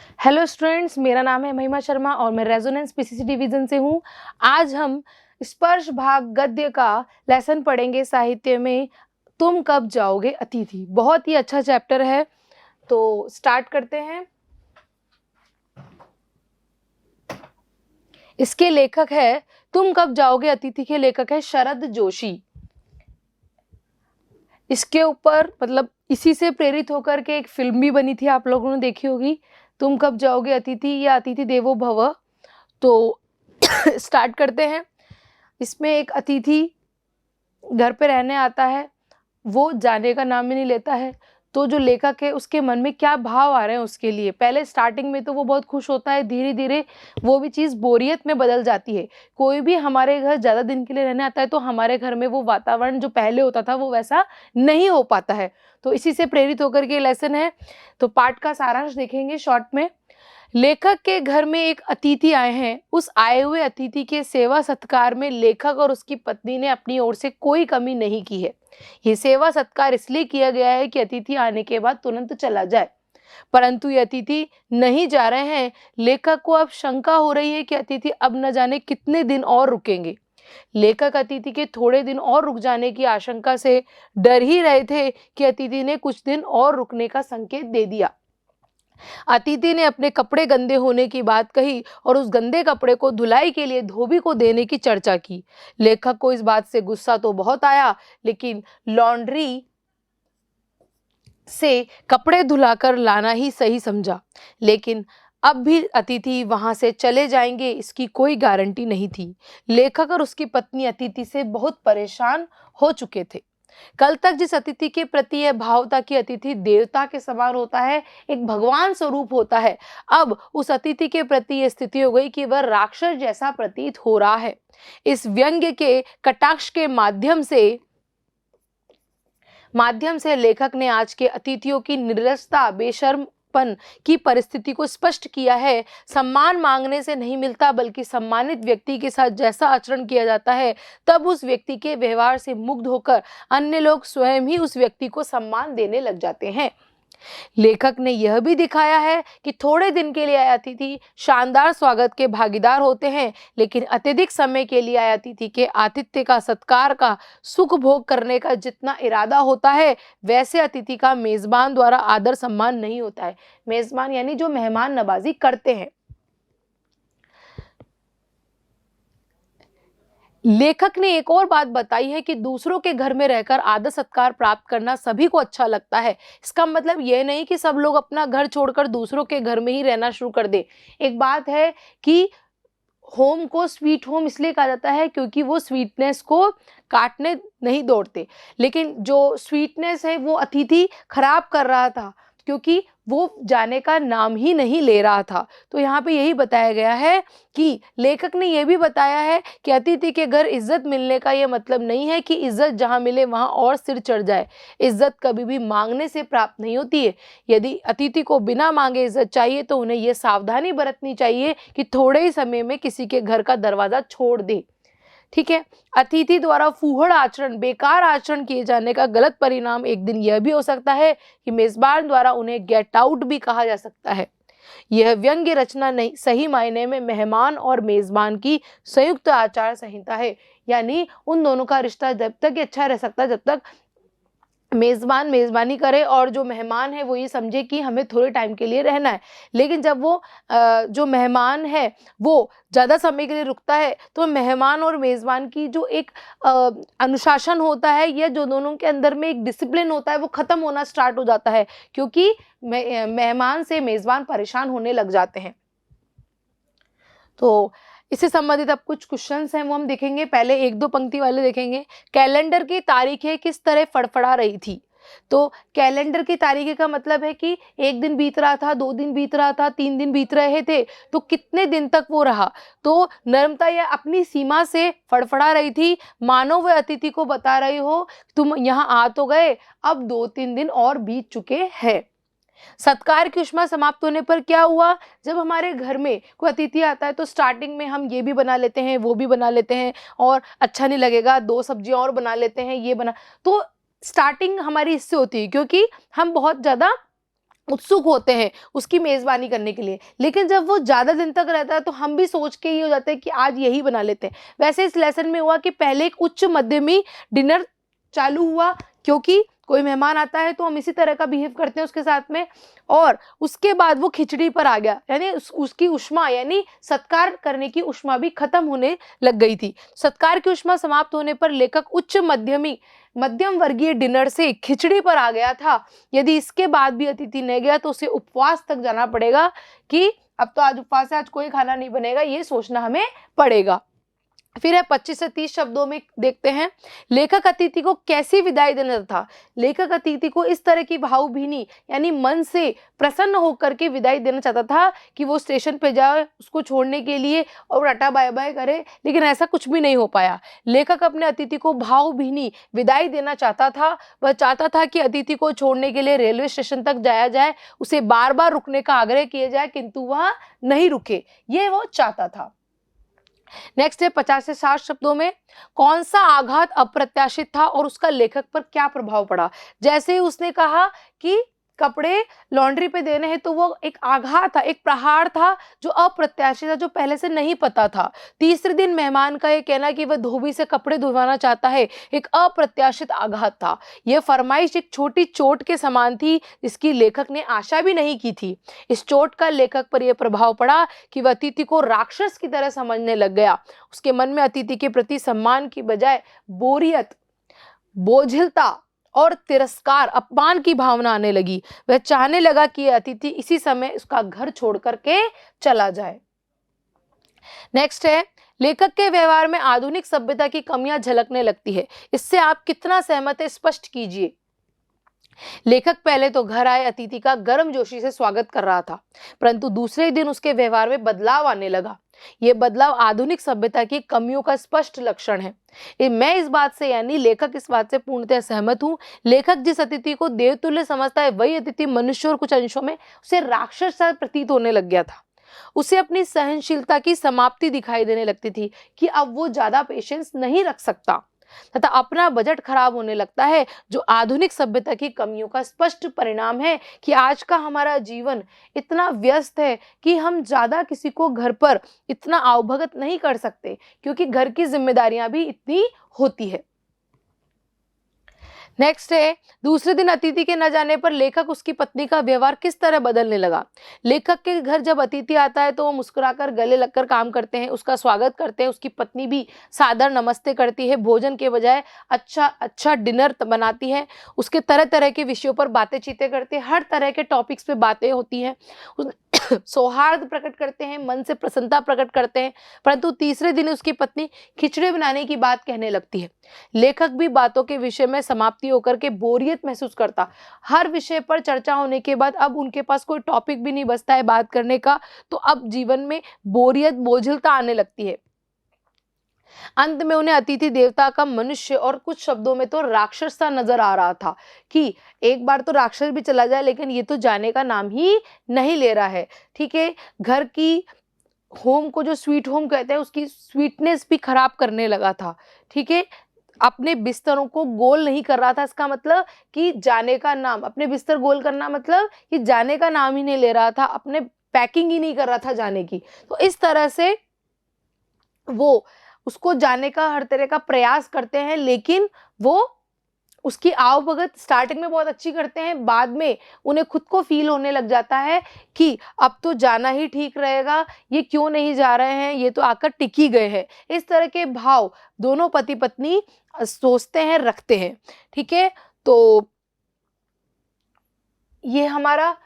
Hello students, मेरा नाम है महिमा शर्मा और मैं रेजोनेंस पीसीसी डिवीजन से हूँ। आज हम स्पर्श भाग गद्य का लेसन पढ़ेंगे साहित्य में तुम कब जाओगे अतिथि। बहुत ही अच्छा चैप्टर है, तो स्टार्ट करते हैं। इसके लेखक है तुम कब जाओगे अतिथि के लेखक है शरद जोशी। इसके ऊपर मतलब इसी से प्रेरित होकर के एक फिल्म भी बनी थी, आप लोगों ने देखी होगी, तुम कब जाओगे अतिथि या अतिथि देवो भव। तो स्टार्ट करते हैं। इसमें एक अतिथि घर पे रहने आता है, वो जाने का नाम ही नहीं लेता है। तो जो लेखक है उसके मन में क्या भाव आ रहे हैं उसके लिए, पहले स्टार्टिंग में तो वो बहुत खुश होता है, धीरे धीरे वो भी चीज़ बोरियत में बदल जाती है। कोई भी हमारे घर ज़्यादा दिन के लिए रहने आता है तो हमारे घर में वो वातावरण जो पहले होता था वो वैसा नहीं हो पाता है। तो इसी से प्रेरित होकर के लेसन है। तो पाठ का सारांश देखेंगे शॉर्ट में। लेखक के घर में एक अतिथि आए हैं। उस आए हुए अतिथि के सेवा सत्कार में लेखक और उसकी पत्नी ने अपनी ओर से कोई कमी नहीं की है। ये सेवा सत्कार इसलिए किया गया है कि अतिथि आने के बाद तुरंत चला जाए, परंतु ये अतिथि नहीं जा रहे हैं। लेखक को अब शंका हो रही है कि अतिथि अब न जाने कितने दिन और रुकेंगे। लेखक अतिथि के थोड़े दिन और रुक जाने की आशंका से डर ही रहे थे कि अतिथि ने कुछ दिन और रुकने का संकेत दे दिया। अतिथि ने अपने कपड़े गंदे होने की बात कही और उस गंदे कपड़े को धुलाई के लिए धोबी को देने की चर्चा की। लेखक को इस बात से गुस्सा तो बहुत आया, लेकिन लॉन्ड्री से कपड़े धुलाकर लाना ही सही समझा। लेकिन अब भी अतिथि वहां से चले जाएंगे इसकी कोई गारंटी नहीं थी। लेखक और उसकी पत्नी अतिथि से बहुत परेशान हो चुके थे। कल तक जिस अतिथि के प्रति यह भाव था कि अतिथि देवता के समान होता है, एक भगवान स्वरूप होता है, अब उस अतिथि के प्रति यह स्थिति हो गई कि वह राक्षस जैसा प्रतीत हो रहा है। इस व्यंग्य के कटाक्ष के माध्यम से लेखक ने आज के अतिथियों की निर्लजता, बेशर्मपन की परिस्थिति को स्पष्ट किया है। सम्मान मांगने से नहीं मिलता, बल्कि सम्मानित व्यक्ति के साथ जैसा आचरण किया जाता है, तब उस व्यक्ति के व्यवहार से मुग्ध होकर अन्य लोग स्वयं ही उस व्यक्ति को सम्मान देने लग जाते हैं। लेखक ने यह भी दिखाया है कि थोड़े दिन के लिए आए अतिथि शानदार स्वागत के भागीदार होते हैं, लेकिन अत्यधिक समय के लिए आए अतिथि के आतिथ्य का, सत्कार का, सुख भोग करने का जितना इरादा होता है, वैसे अतिथि का मेजबान द्वारा आदर सम्मान नहीं होता है। मेजबान यानी जो मेहमान नवाजी करते हैं। लेखक ने एक और बात बताई है कि दूसरों के घर में रहकर आदर सत्कार प्राप्त करना सभी को अच्छा लगता है। इसका मतलब यह नहीं कि सब लोग अपना घर छोड़कर दूसरों के घर में ही रहना शुरू कर दे। एक बात है कि होम को स्वीट होम इसलिए कहा जाता है क्योंकि वो स्वीटनेस को काटने नहीं दौड़ते, लेकिन जो स्वीटनेस है वो अतिथि खराब कर रहा था क्योंकि वो जाने का नाम ही नहीं ले रहा था। तो यहाँ पे यही बताया गया है कि लेखक ने यह भी बताया है कि अतिथि के घर इज्जत मिलने का ये मतलब नहीं है कि इज्जत जहाँ मिले वहाँ और सिर चढ़ जाए। इज्जत कभी भी मांगने से प्राप्त नहीं होती है। यदि अतिथि को बिना मांगे इज्जत चाहिए तो उन्हें यह सावधानी बरतनी चाहिए कि थोड़े ही समय में किसी के घर का दरवाजा छोड़ दे। ठीक है। अतिथि द्वारा फूहड़ आचरण, बेकार आचरण किए जाने का गलत परिणाम एक दिन यह भी हो सकता है कि मेजबान द्वारा उन्हें गेट आउट भी कहा जा सकता है। यह व्यंग्य रचना नहीं, सही मायने में मेहमान और मेजबान की संयुक्त आचार संहिता है। यानी उन दोनों का रिश्ता जब तक ही अच्छा रह सकता है जब तक मेजबान मेजबानी करे और जो मेहमान है वो ये समझे कि हमें थोड़े टाइम के लिए रहना है। लेकिन जब वो जो मेहमान है वो ज़्यादा समय के लिए रुकता है तो मेहमान और मेज़बान की जो एक अनुशासन होता है या जो दोनों के अंदर में एक डिसिप्लिन होता है वो ख़त्म होना स्टार्ट हो जाता है, क्योंकि मेहमान से मेज़बान परेशान होने लग जाते हैं। तो इससे संबंधित अब कुछ क्वेश्चंस हैं वो हम देखेंगे। पहले एक दो पंक्ति वाले देखेंगे। कैलेंडर की तारीखें किस तरह फड़फड़ा रही थी। तो कैलेंडर की तारीखें का मतलब है कि एक दिन बीत रहा था, 2 दिन बीत रहा था, 3 दिन बीत रहे थे, तो कितने दिन तक वो रहा। तो नर्मता यह अपनी सीमा से फड़फड़ा रही थी, मानो वह अतिथि को बता रही हो तुम यहाँ आ तो गए, अब 2-3 दिन और बीत चुके हैं। सत्कार की उष्मा समाप्त होने पर क्या हुआ, जब हमारे घर में कोई अतिथि आता है तो स्टार्टिंग में हम ये भी बना लेते हैं, वो भी बना लेते हैं, और अच्छा नहीं लगेगा 2 सब्जियां और बना लेते हैं, ये बना। तो स्टार्टिंग हमारी इससे होती है क्योंकि हम बहुत ज़्यादा उत्सुक होते हैं उसकी मेज़बानी करने के लिए। लेकिन जब वो ज़्यादा दिन तक रहता है तो हम भी सोच के ये हो जाते हैं कि आज यही बना लेते हैं। वैसे इस लेसन में हुआ कि पहले एक उच्च मध्यमी डिनर चालू हुआ, क्योंकि कोई मेहमान आता है तो हम इसी तरह का बिहेव करते हैं उसके साथ में, और उसके बाद वो खिचड़ी पर आ गया, यानी उसकी ऊष्मा, यानी सत्कार करने की ऊष्मा भी खत्म होने लग गई थी। सत्कार की ऊष्मा समाप्त होने पर लेखक उच्च मध्यम वर्गीय डिनर से खिचड़ी पर आ गया था। यदि इसके बाद भी अतिथि नहीं गया तो उसे उपवास तक जाना पड़ेगा कि अब तो आज उपवास है, आज कोई खाना नहीं बनेगा, ये सोचना हमें पड़ेगा। फिर है 25 से 30 शब्दों में देखते हैं, लेखक अतिथि को कैसी विदाई देना था। लेखक अतिथि को इस तरह की भावभीनी, यानी मन से प्रसन्न होकर के विदाई देना चाहता था कि वो स्टेशन पे जाए उसको छोड़ने के लिए और टाटा बाय बाय करे, लेकिन ऐसा कुछ भी नहीं हो पाया। लेखक अपने अतिथि को भावभीनी विदाई देना चाहता था। वह चाहता था कि अतिथि को छोड़ने के लिए रेलवे स्टेशन तक जाया जाए, उसे बार बार रुकने का आग्रह किया जाए, किंतु वह नहीं रुके, ये वो चाहता था। नेक्स्ट है 50 से 60 शब्दों में, कौन सा आघात अप्रत्याशित था और उसका लेखक पर क्या प्रभाव पड़ा। जैसे ही उसने कहा कि कपड़े लॉन्ड्री पे देने हैं तो वो एक आघात था, एक प्रहार था जो अप्रत्याशित था, जो पहले से नहीं पता था। तीसरे दिन मेहमान का ये कहना कि वह धोबी से कपड़े धुलवाना चाहता है, एक अप्रत्याशित आघात था। यह फरमाइश एक छोटी चोट के समान थी जिसकी लेखक ने आशा भी नहीं की थी। इस चोट का लेखक पर यह प्रभाव पड़ा कि वह अतिथि को राक्षस की तरह समझने लग गया। उसके मन में अतिथि के प्रति सम्मान की बजाय बोरियत, बोझिलता और तिरस्कार, अपमान की भावना आने लगी। वह चाहने लगा कि अतिथि इसी समय उसका घर छोड़ करके चला जाए। नेक्स्ट है, लेखक के व्यवहार में आधुनिक सभ्यता की कमियां झलकने लगती है। इससे आप कितना सहमत है स्पष्ट कीजिए। लेखक पहले तो घर आए अतिथि का गर्मजोशी से स्वागत कर रहा था, परंतु दूसरे दिन उसके व्यवहार में बदलाव आने लगा। यह बदलाव आधुनिक सभ्यता की कमियों का स्पष्ट लक्षण है। मैं इस बात से, यानी लेखक इस बात से पूर्णतः सहमत हूँ। लेखक जिस अतिथि को देवतुल्य समझता है वही अतिथि मनुष्य और कुछ अंशों में उसे राक्षस सा प्रतीत होने लग गया था। उसे अपनी सहनशीलता की समाप्ति दिखाई देने लगती थी कि अब वो ज्यादा पेशेंस नहीं रख सकता तथा अपना बजट खराब होने लगता है, जो आधुनिक सभ्यता की कमियों का स्पष्ट परिणाम है कि आज का हमारा जीवन इतना व्यस्त है कि हम ज्यादा किसी को घर पर इतना आवभगत नहीं कर सकते, क्योंकि घर की जिम्मेदारियां भी इतनी होती है। नेक्स्ट है, दूसरे दिन अतिथि के न जाने पर लेखक उसकी पत्नी का व्यवहार किस तरह बदलने लगा। लेखक के घर जब अतिथि आता है तो वो मुस्कुराकर गले लगकर काम करते हैं, उसका स्वागत करते हैं। उसकी पत्नी भी सादर नमस्ते करती है, भोजन के बजाय अच्छा डिनर बनाती है, उसके तरह तरह के विषयों पर बातें चीतें करते हैं, हर तरह के टॉपिक्स पे बातें होती हैं, सौहार्द प्रकट करते हैं, मन से प्रसन्नता प्रकट करते हैं। परंतु तीसरे दिन उसकी पत्नी खिचड़ी बनाने की बात कहने लगती है। लेखक भी बातों के विषय में समाप्ति होकर के बोरियत महसूस करता। हर विषय पर चर्चा होने के बाद अब उनके पास कोई टॉपिक भी नहीं बचता है बात करने का, तो अब जीवन में बोरियत, बोझिलता आने लगती है। अंत में उन्हें अतिथि देवता का मनुष्य और कुछ शब्दों में तो राक्षस सा नजर आ रहा था कि एक बार तो राक्षस भी चला जाए, लेकिन ये तो जाने का नाम ही नहीं ले रहा है। ठीक है, घर की होम को जो स्वीट होम कहते हैं उसकी स्वीटनेस भी खराब करने लगा था। ठीक है, अपने बिस्तरों को गोल नहीं कर रहा था। इसका मतलब कि जाने का नाम, अपने बिस्तर गोल करना मतलब कि जाने का नाम ही नहीं ले रहा था, अपने पैकिंग ही नहीं कर रहा था जाने की। तो इस तरह से वो उसको जाने का हर तरह का प्रयास करते हैं, लेकिन वो उसकी आवभगत स्टार्टिंग में बहुत अच्छी करते हैं, बाद में उन्हें खुद को फील होने लग जाता है कि अब तो जाना ही ठीक रहेगा, ये क्यों नहीं जा रहे हैं, ये तो आकर टिक ही गए हैं। इस तरह के भाव दोनों पति पत्नी सोचते हैं, रखते हैं। ठीक है, तो ये हमारा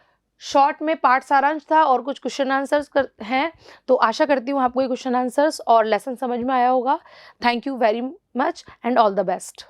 शॉर्ट में पार्ट सारांश था और कुछ क्वेश्चन आंसर्स हैं। तो आशा करती हूँ आपको ये क्वेश्चन आंसर्स और लेसन समझ में आया होगा। Thank you very much and all the best.